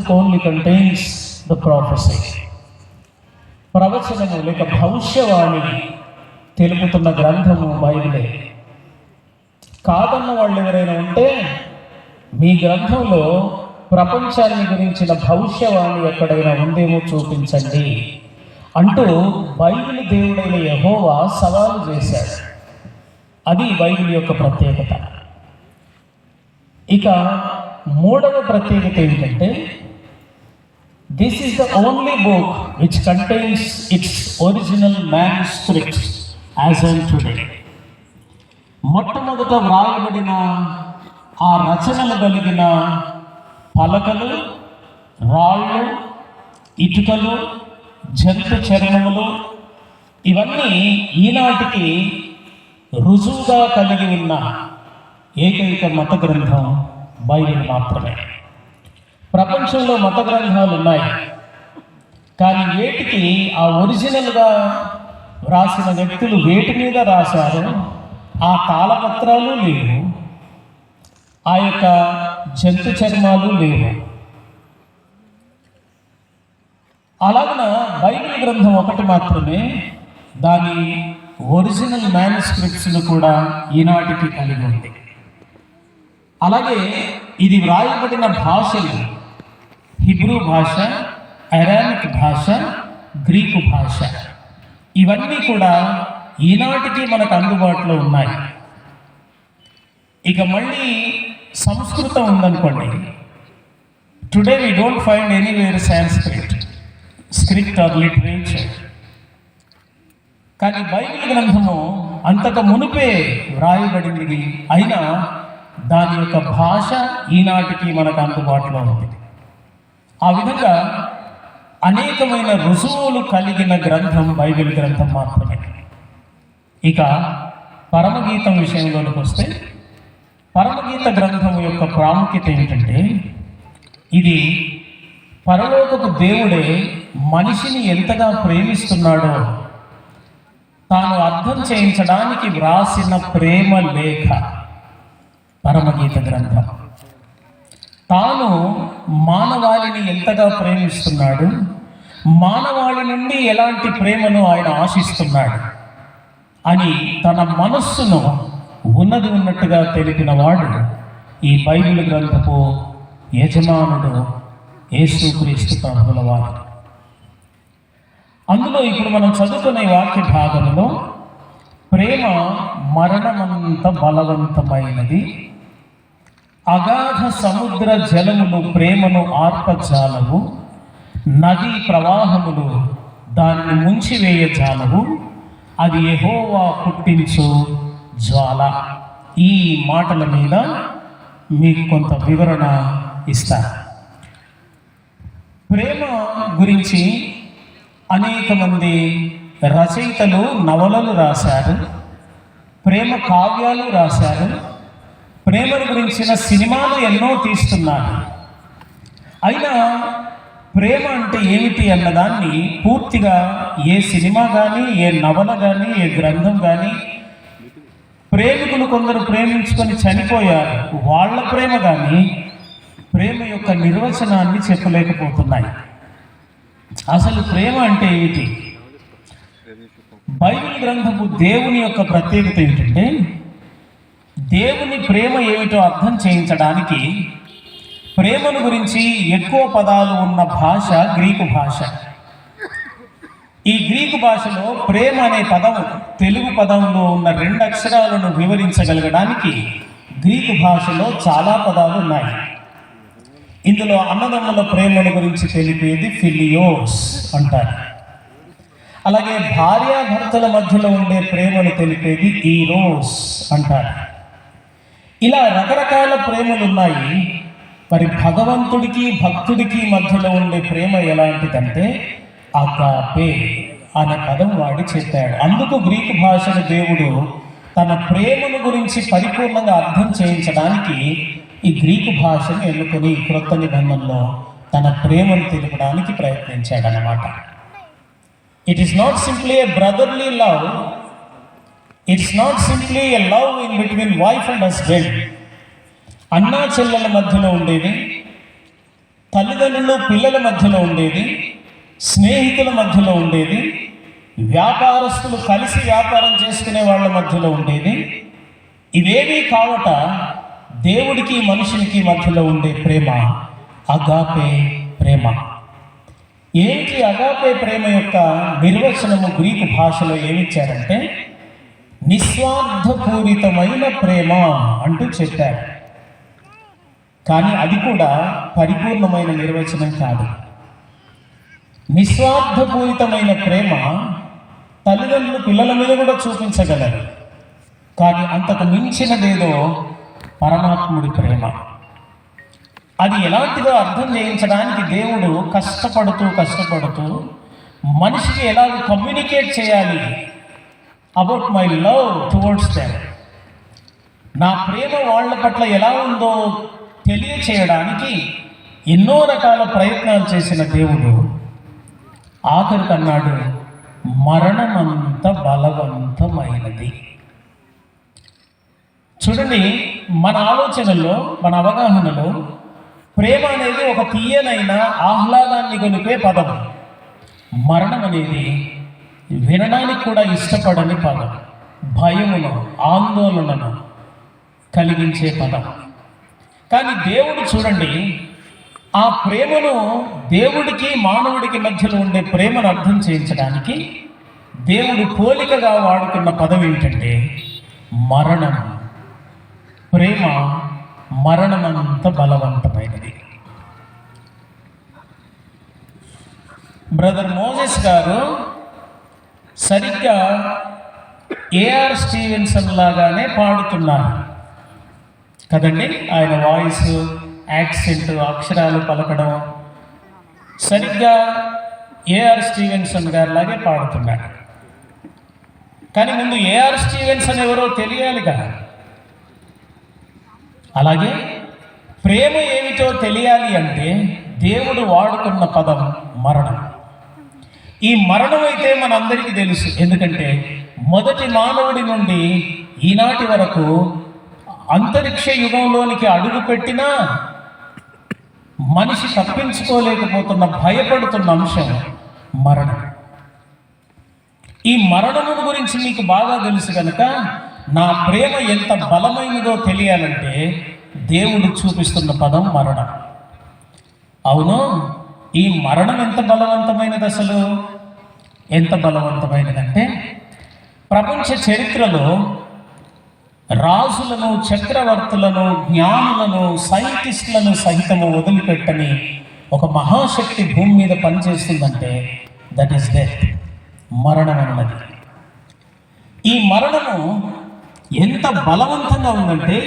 Book only contains the prophecy. ప్రవచనము లేక భవిష్యవాణి తెలుపుతున్న గ్రంథము బైబిలే. కాదన్న వాళ్ళు ఎవరైనా ఉంటే మీ గ్రంథంలో ప్రపంచాన్ని గురించిన భవిష్యవాణి ఎక్కడైనా ఉందేమో చూపించండి అంటూ బైబిల్ దేవుడైన యెహోవా సవాలు చేశాడు. అది బైబిల్ యొక్క ప్రత్యేకత. ఇక మూడవ ప్రత్యేకత ఏంటంటే, this is the only book which contains it's original manuscripts as on today. మొట్టమొదట వ్రాయబడిన ఆ రచనలు కలిగిన పలకలు, రాళ్ళు, ఇటుకలు, జంతు చర్మములు ఇవన్నీ ఈనాటికి రుజువుగా కలిగి ఉన్న ఏకైక మత గ్రంథం బైబిల్ మాత్రమే. ప్రపంచంలో మత గ్రంథాలు ఉన్నాయి, కానీ వేటికి ఆ ఒరిజినల్గా రాసిన వ్యక్తులు వేటి మీద రాశారో ఆ తాళపత్రాలు లేవు, ఆ యొక్క జంతు చర్మాలు లేవు. అలాగన బైబిల్ గ్రంథం ఒకటి మాత్రమే దాని ఒరిజినల్ మ్యానుస్క్రిప్ట్స్ను కూడా ఈనాటికి కలిగి ఉంది. అలాగే ఇది వ్రాయబడిన భాషలు హిబ్రూ భాష, అరామిక్ భాష, గ్రీకు భాష. ఇవన్నీ కూడా ఈనాటికి మనకు అందుబాటులో ఉన్నాయి. ఇక మళ్ళీ సంస్కృతం ఉందనుకోండి. Today we don't find anywhere Sanskrit script or literature. కానీ బైబిల్ గ్రంథము అంతకు మునిపే వ్రాయబడింది, అయినా దాని యొక్క భాష ఈనాటికి మనకు అందుబాటులో ఉంది. ఆ విధంగా అనేకమైన రుజువులు కలిగిన గ్రంథం బైబిల్ గ్రంథం మాత్రమే. ఇక పరమగీతం విషయంలోకి వస్తే, పరమగీత గ్రంథం యొక్క ప్రాముఖ్యత ఏమిటంటే, ఇది పరలోకపు దేవుడే మనిషిని ఎంతగా ప్రేమిస్తున్నాడో తాను అర్థం చేయించడానికి వ్రాసిన ప్రేమ లేఖ పరమగీత గ్రంథం. తాను మానవాళిని ఎంతగా ప్రేమిస్తున్నాడు, మానవాళి నుండి ఎలాంటి ప్రేమను ఆయన ఆశిస్తున్నాడు అని తన మనస్సును ఉన్నది ఉన్నట్టుగా తెలిపిన వాడు ఈ బైబిల్ గ్రంథపు యజమానుడు యేసుక్రీస్తు ప్రభువుల వారు. అందులో ఇప్పుడు మనం చదువుకునే వాక్య భాగంలో ప్రేమ మరణమంత బలవంతమైనది, అగాధ సముద్ర జలములు ప్రేమను ఆర్పజాలవు, నదీ ప్రవాహములు దాన్ని ముంచివేయజాలవు, అది యెహోవా పుట్టించు జ్వాల. ఈ మాటల మీద మీకు కొంత వివరణ ఇస్తాను. ప్రేమ గురించి అనేక మంది రచయితలు నవలలు రాశారు, ప్రేమ కావ్యాలు రాశారు, ప్రేమను గురించిన సినిమాలు ఎన్నో తీస్తున్నారు. అయినా ప్రేమ అంటే ఏమిటి అన్నదాన్ని పూర్తిగా ఏ సినిమా కానీ, ఏ నవల కానీ, ఏ గ్రంథం కానీ, ప్రేమికులు కొందరు ప్రేమించుకొని చనిపోయారు, వాళ్ళ ప్రేమ కానీ ప్రేమ యొక్క నిర్వచనాన్ని చెప్పలేకపోతున్నాయి. అసలు ప్రేమ అంటే ఏమిటి? బైబిల్ గ్రంథపు దేవుని యొక్క ప్రత్యేకత ఏంటంటే, దేవుని ప్రేమ ఏమిటో అర్థం చేయించడానికి ప్రేమను గురించి ఎక్కువ పదాలు ఉన్న భాష గ్రీకు భాష. ఈ గ్రీకు భాషలో ప్రేమ అనే పదం తెలుగు పదంలో ఉన్న 2 అక్షరాలను వివరించగలగడానికి గ్రీకు భాషలో చాలా పదాలు ఉన్నాయి. ఇందులో అన్నదమ్ముల ప్రేమల గురించి తెలిపేది ఫిలియోస్ అంటారు. అలాగే భార్యాభర్తల మధ్యలో ఉండే ప్రేమను తెలిపేది ఈరోస్ అంటారు. ఇలా రకరకాల ప్రేమలు ఉన్నాయి. మరి భగవంతుడికి భక్తుడికి మధ్యలో ఉండే ప్రేమ ఎలాంటిదంటే అగాపే అనే పదం వాడి చెప్పాడు. అందుకు గ్రీకు భాషను దేవుడు తన ప్రేమను గురించి పరిపూర్ణంగా అర్థం చేయించడానికి ఈ గ్రీకు భాషను ఎన్నుకొని క్రొత్త నిబంధనలో తన ప్రేమను తెలుపడానికి ప్రయత్నించాడనమాట. It is not simply a brotherly love, it's not simply a love in between wife and husband. అన్నా చెల్లెల మధ్యలో ఉండేది, తల్లిదండ్రులు పిల్లల మధ్యలో ఉండేది, స్నేహితుల మధ్యలో ఉండేది, వ్యాపారస్తులు కలిసి వ్యాపారం చేసుకునే వాళ్ళ మధ్యలో ఉండేది. ఇవేమీ కావట దేవుడికి మనుషునికి మధ్యలో ఉండే ప్రేమ అగాపే ప్రేమ. ఏంటి అగాపే ప్రేమ యొక్క నిర్వచనము గ్రీకు భాషలో ఏమిచ్చారంటే నిస్వార్థపూరితమైన ప్రేమ అంటూ చెప్పారు. కానీ అది కూడా పరిపూర్ణమైన నిర్వచనం కాదు. నిస్వార్థపూరితమైన ప్రేమ తల్లిదండ్రులు పిల్లల మీద కూడా చూపించగలరు, కానీ అంతకు మించినదేదో పరమాత్ముడి ప్రేమ. అది ఎలాంటిదో అర్థం చేయించడానికి దేవుడు కష్టపడుతూ మనిషికి ఎలా కమ్యూనికేట్ చేయాలి about my love towards them, నా ప్రేమ వాళ్ళ పట్ల ఎలా ఉందో తెలియచేయడానికి ఎన్నో రకాల ప్రయత్నాలు చేసిన దేవుడు ఆఖరికి అన్నాడు, మరణమంత బలవంతమైనది. చూడండి, మన ఆలోచనలో, మన అవగాహనలో ప్రేమ అనేది ఒక తీయనైన ఆహ్లాదాన్ని గొలిపే పదం. మరణం అనేది వినడానికి కూడా ఇష్టపడని పదం, భయమును ఆందోళనను కలిగించే పదం. కానీ దేవుడు చూడండి, ఆ ప్రేమను, దేవుడికి మానవుడికి మధ్యలో ఉండే ప్రేమను అర్థం చేయించడానికి దేవుడు పోలికగా వాడుకున్న పదం ఏంటంటే మరణం. ప్రేమ మరణమంత బలవంతమైనది. బ్రదర్ మోజెస్ గారు సరిగ్గా ఏఆర్ స్టీవెన్సన్ లాగానే పాడుతున్నారు కదండి. ఆయన వాయిస్, యాక్సెంట్, అక్షరాలు పలకడం సరిగ్గా ఏఆర్ స్టీవెన్సన్ గారి లాగే పాడుతున్నారు. కానీ ముందు ఏఆర్ స్టీవెన్సన్ ఎవరో తెలియాలిగా. అలాగే ప్రేమ ఏమిటో తెలియాలి అంటే దేవుడు వాడుకున్న పదం మరణం. ఈ మరణం అయితే మనందరికీ తెలుసు, ఎందుకంటే మొదటి మానవుడి నుండి ఈనాటి వరకు అంతరిక్ష యుగంలోనికి అడుగు పెట్టినా మనిషి తప్పించుకోలేకపోతున్న, భయపడుతున్న అంశం మరణం. ఈ మరణము గురించి మీకు బాగా తెలుసు కనుక నా ప్రేమ ఎంత బలమైనదో తెలియాలంటే దేవుడు చూపిస్తున్న పదం మరణం. అవును, ఈ మరణం ఎంత బలవంతమైనది, అసలు ఎంత బలవంతమైనదంటే ప్రపంచ చరిత్రలో రాజులను, చక్రవర్తులను, జ్ఞానులను, సైంటిస్టులను సహితము వదిలిపెట్టని ఒక మహాశక్తి భూమి మీద పనిచేస్తుందంటే దట్ ఈస్ డెత్, మరణం అన్నది. ఈ మరణము ఎంత బలవంతంగా ఉందంటే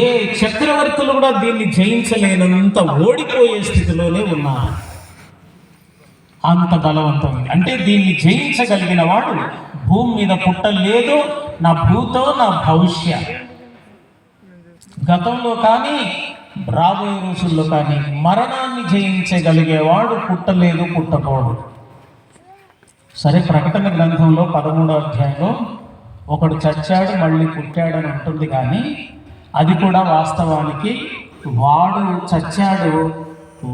ఏ చక్రవర్తులు కూడా దీన్ని జయించలేనంత ఓడిపోయే స్థితిలోనే ఉన్నారు. అంత బలవంతమైంది. అంటే దీన్ని జయించగలిగిన వాడు భూమి మీద పుట్టలేదు, నా భూతో నా భవిష్య. గతంలో కానీ రాబోయే రోజుల్లో కానీ మరణాన్ని జయించగలిగేవాడు పుట్టలేదు, పుట్టకూడదు. సరే, ప్రకటన గ్రంథంలో 13వ అధ్యాయంలో ఒకడు చచ్చాడు మళ్ళీ పుట్టాడని ఉంటుంది, కానీ అది కూడా వాస్తవానికి వాడు చచ్చాడు,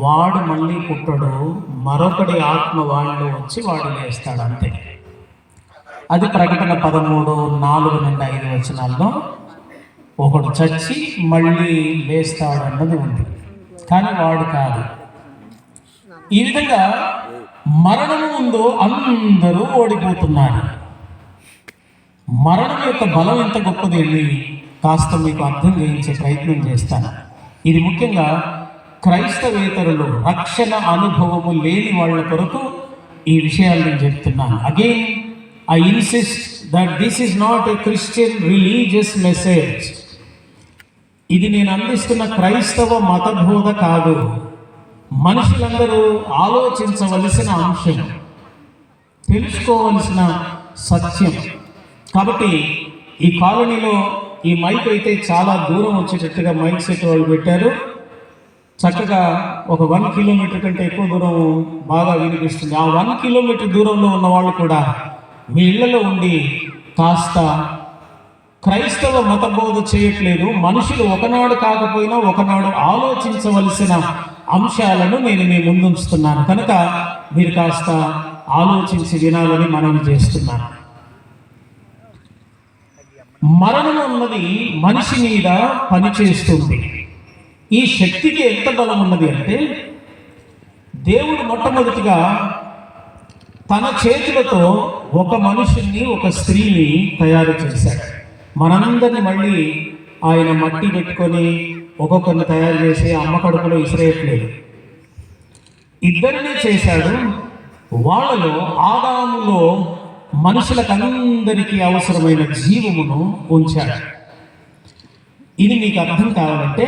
వాడు మళ్ళీ పుట్టడు, మరొకటి ఆత్మ వాళ్ళు వచ్చి వాడు లేస్తాడు, అంతే. అది ప్రకటన 13:4-5 వచనాల్లో ఒకడు చచ్చి మళ్ళీ లేస్తాడు అన్నది ఉంది, కానీ వాడు కాదు. ఈ విధంగా మరణం ముందు అందరూ ఓడిపోతున్నారు. మరణం యొక్క బలం ఎంత గొప్పది అని కాస్త మీకు అర్థం చేయించే ప్రయత్నం చేస్తాను. ఇది ముఖ్యంగా క్రైస్తవేతరులు, రక్షణ అనుభవము లేని వాళ్ళ కొరకు ఈ విషయాలు నేను చెప్తున్నాను. Again I insist that this is not a Christian religious message. ఇది నేను అందిస్తున్న క్రైస్తవ మతబోధ కాదు. మనుషులందరూ ఆలోచించవలసిన అంశం, తెలుసుకోవలసిన సత్యం. కాబట్టి ఈ కాలనీలో ఈ మైక్ అయితే చాలా దూరం వచ్చేటట్టుగా మైక్ సెట్ వాళ్ళు పెట్టారు. చక్కగా ఒక 1 కిలోమీటర్ కంటే ఎక్కువ దూరం బాగా వినిపిస్తుంది. ఆ 1 కిలోమీటర్ దూరంలో ఉన్న వాళ్ళు కూడా మీ ఇళ్లలో ఉండి కాస్త క్రైస్తవ మతబోధ చేయట్లేదు. మనుషులు ఒకనాడు కాకపోయినా ఒకనాడు ఆలోచించవలసిన అంశాలను నేను మీ ముందుంచుతున్నాను కనుక మీరు కాస్త ఆలోచించి వినాలని మనవి చేస్తున్నాను. మరణం అన్నది మనిషి మీద పనిచేస్తుంది. ఈ శక్తికి ఎంత బలం ఉన్నది అంటే దేవుడు మొట్టమొదటిగా తన చేతులతో ఒక మనుషుల్ని ఒక స్త్రీని తయారు చేశాడు. మనందరినీ మళ్ళీ ఆయన మట్టి పెట్టుకొని ఒక్కొక్కరిని తయారు చేసి అమ్మ కడుపులో ఇసిరేయట్లేదు. ఇద్దరిని చేశాడు. వాళ్ళలో ఆదాములో మనుషులకందరికీ అవసరమైన జీవమును ఉంచాడు. ఇది మీకు అర్థం కావాలంటే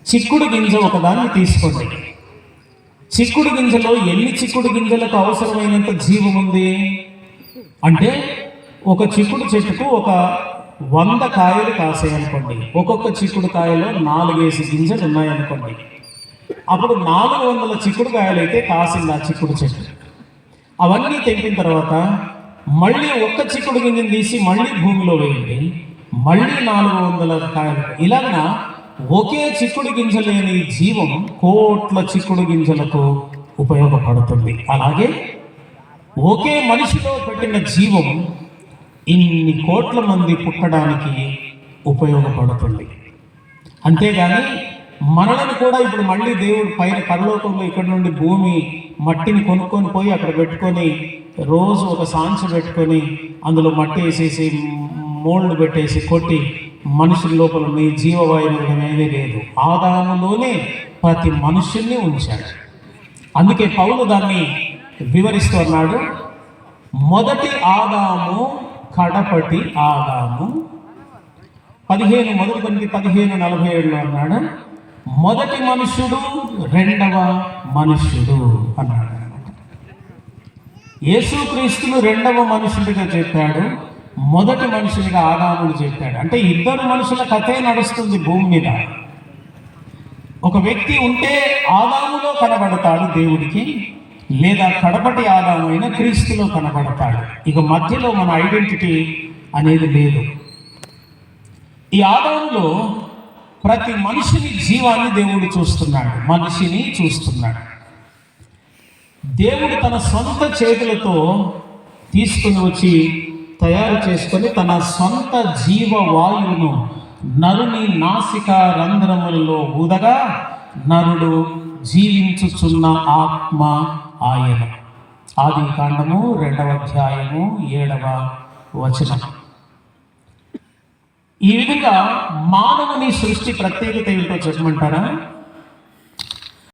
చిక్కుడు గింజ ఒకదాన్ని తీసుకోండి. చిక్కుడు గింజలో ఎన్ని చిక్కుడు గింజలకు అవసరమైనంత జీవం ఉంది అంటే ఒక చిక్కుడు చెట్టుకు ఒక 100 కాయలు కాసాయనుకోండి. ఒక్కొక్క చిక్కుడు కాయలో 4 గింజలు ఉన్నాయనుకోండి. అప్పుడు 400 చిక్కుడు కాయలు అయితే కాసింది ఆ చిక్కుడు చెట్టు. అవన్నీ తెంపిన తర్వాత మళ్ళీ ఒక్క చిక్కుడు గింజను తీసి మళ్ళీ భూమిలో వేయండి, మళ్ళీ 400 కాయలు. ఇలాగ ఒకే చిక్కుడు గింజ లేని జీవం కోట్ల చిక్కుడు గింజలకు ఉపయోగపడుతుంది. అలాగే ఒకే మనిషిలో పెట్టిన జీవం ఇన్ని కోట్ల మంది పుట్టడానికి ఉపయోగపడుతుంది. అంతేగాని మనలను కూడా ఇప్పుడు మళ్ళీ దేవుడు పైన పరలోకంలో ఇక్కడ నుండి భూమి మట్టిని కొనుక్కొని పోయి అక్కడ పెట్టుకొని రోజు ఒక సాంచ పెట్టుకొని అందులో మట్టి వేసేసి మోల్డ్ పెట్టేసి కొట్టి మనుషుల లోపల మీ జీవవాయువు ఏమీ లేదు. ఆదాములోనే ప్రతి మనుషుల్ని ఉంచాడు. అందుకే పౌలు దాన్ని వివరిస్తూ అన్నాడు, మొదటి ఆదాము కడపటి ఆదాము. 15:15-47 అన్నాడు, మొదటి మనుషుడు రెండవ మనుష్యుడు అన్నాడు. యేసుక్రీస్తును రెండవ మనుషుడిగా చెప్పాడు, మొదటి మనుషునిగా ఆదామును చెప్పాడు. అంటే ఇద్దరు మనుషుల కథే నడుస్తుంది భూమి మీద. ఒక వ్యక్తి ఉంటే ఆదాములో కనబడతాడు దేవుడికి, లేదా కడపటి ఆదాము అయిన క్రీస్తులో కనబడతాడు. ఇక మధ్యలో మన ఐడెంటిటీ అనేది లేదు. ఈ ఆదాములో ప్రతి మనిషిని జీవాన్ని దేవుడు చూస్తున్నాడు, మనిషిని చూస్తున్నాడు. దేవుడు తన సొంత చేతులతో తీసుకుని వచ్చి తయారు చేసుకొని తన సొంత జీవవాయువును నరుని నాసిక రంధ్రములలో ఊదగా నరుడు జీవించుచున్న ఆత్మ ఆయన. ఆదికాండము 2వ అధ్యాయము 7వ వచనం. ఈ విధంగా మానవుని సృష్టి ప్రత్యేకత ఏమిటో చెప్పమంటారా?